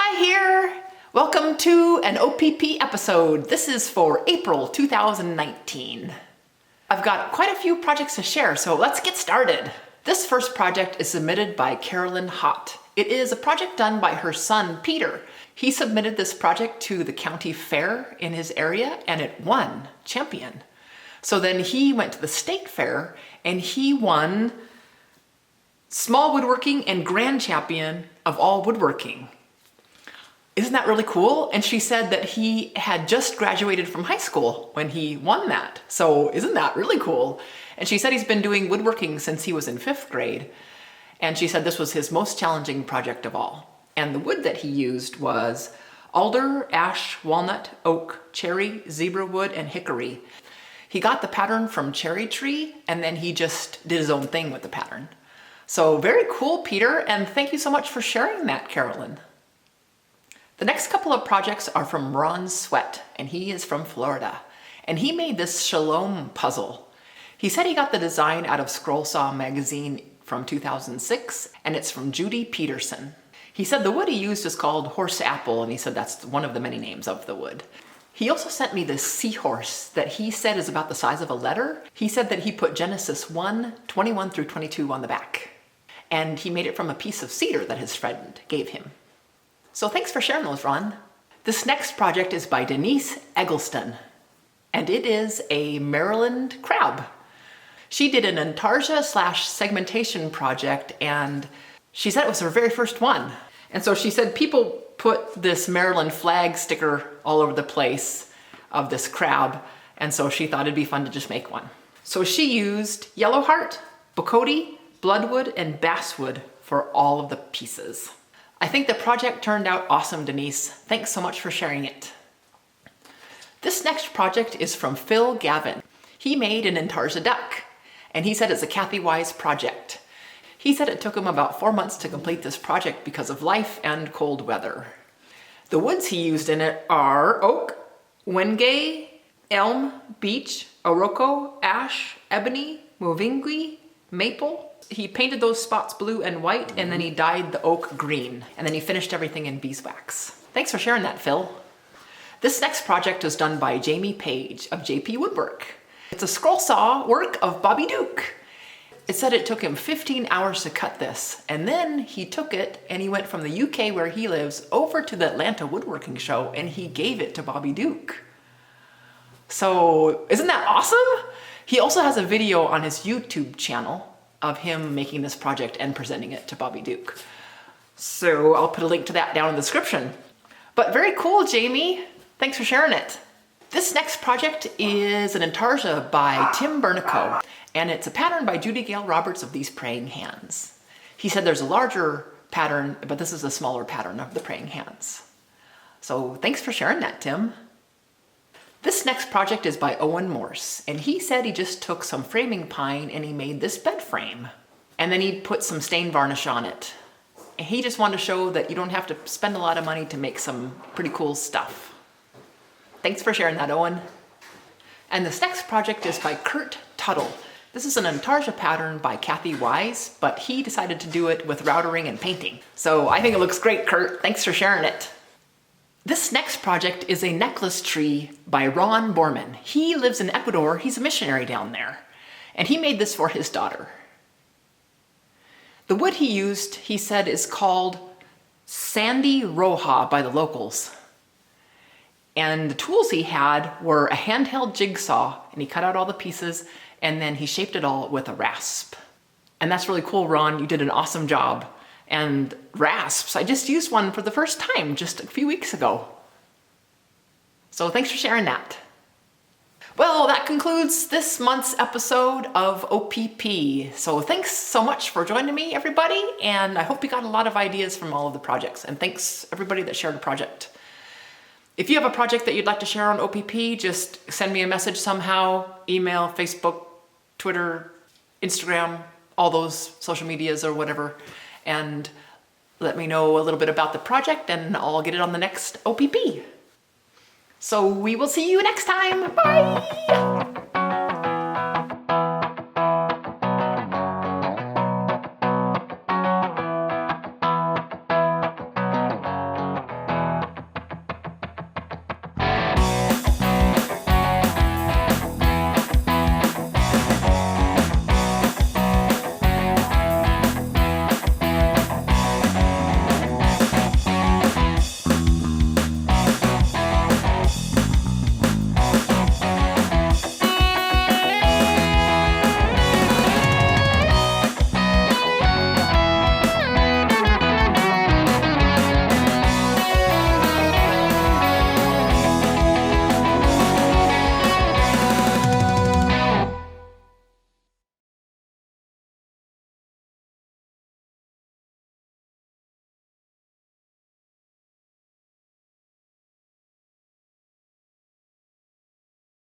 Hi here! Welcome to an OPP episode. This is for April 2019. I've got quite a few projects to share, so let's get started. This first project is submitted by Carolyn Hott. It is a project done by her son, Peter. He submitted this project to the county fair in his area and it won champion. So then he went to the state fair and he won small woodworking and grand champion of all woodworking. Isn't that really cool? And she said that he had just graduated from high school when he won that. So isn't that really cool? And she said he's been doing woodworking since he was in 5th grade. And she said this was his most challenging project of all. And the wood that he used was alder, ash, walnut, oak, cherry, zebra wood, and hickory. He got the pattern from cherry tree and then he just did his own thing with the pattern. So very cool, Peter, and thank you so much for sharing that, Carolyn. The next couple of projects are from Ron Sweat, and he is from Florida. And he made this Shalom Puzzle. He said he got the design out of Scroll Saw magazine from 2006, and it's from Judy Peterson. He said the wood he used is called horse apple, and he said that's one of the many names of the wood. He also sent me this Seahorse that he said is about the size of a letter. He said that he put Genesis 1:21 through 22 on the back. And he made it from a piece of cedar that his friend gave him. So thanks for sharing those, Ron. This next project is by Denise Eggleston, and it is a Maryland crab. She did an Intarsia / segmentation project, and she said it was her very first one. And so she said people put this Maryland flag sticker all over the place of this crab, and so she thought it'd be fun to just make one. So she used yellow heart, bocote, bloodwood, and basswood for all of the pieces. I think the project turned out awesome, Denise. Thanks so much for sharing it. This next project is from Phill Gavin. He made an Intarsia duck, and he said it's a Kathy Wise project. He said it took him about 4 months to complete this project because of life and cold weather. The woods he used in it are oak, wenge, elm, beech, iroko, ash, ebony, movingui, maple. He painted those spots blue and white, and then he dyed the oak green, and then he finished everything in beeswax. Thanks for sharing that, Phill. This next project is done by Jamie Page of JP Woodwork. It's a scroll saw work of Bobbie Duke. It said it took him 15 hours to cut this, and then he took it and he went from the UK where he lives over to the Atlanta woodworking show and he gave it to Bobbie Duke. So isn't that awesome? He also has a video on his YouTube channel of him making this project and presenting it to Bobbie Duke. So I'll put a link to that down in the description. But very cool, Jamie. Thanks for sharing it. This next project is an Intarsia by Tim Bernico, and it's a pattern by Judy Gale Roberts of these praying hands. He said there's a larger pattern, but this is a smaller pattern of the praying hands. So thanks for sharing that, Tim. This next project is by Owen Morse, and he said he just took some framing pine and he made this bed frame. And then he put some stain varnish on it. And he just wanted to show that you don't have to spend a lot of money to make some pretty cool stuff. Thanks for sharing that, Owen. And this next project is by Kurt Tuttle. This is an Intarsia pattern by Kathy Wise, but he decided to do it with routering and painting. So I think it looks great, Kurt. Thanks for sharing it. This next project is a necklace tree by Ron Borman. He lives in Ecuador. He's a missionary down there. And he made this for his daughter. The wood he used, he said, is called Sandy Roja by the locals. And the tools he had were a handheld jigsaw, and he cut out all the pieces, and then he shaped it all with a rasp. And that's really cool, Ron. You did an awesome job. And rasps, I just used one for the first time just a few weeks ago. So thanks for sharing that. Well, that concludes this month's episode of OPP. So thanks so much for joining me, everybody, and I hope you got a lot of ideas from all of the projects. And thanks everybody that shared a project. If you have a project that you'd like to share on OPP, just send me a message somehow, email, Facebook, Twitter, Instagram, all those social medias or whatever. And let me know a little bit about the project and I'll get it on the next OPP. So we will see you next time. Bye!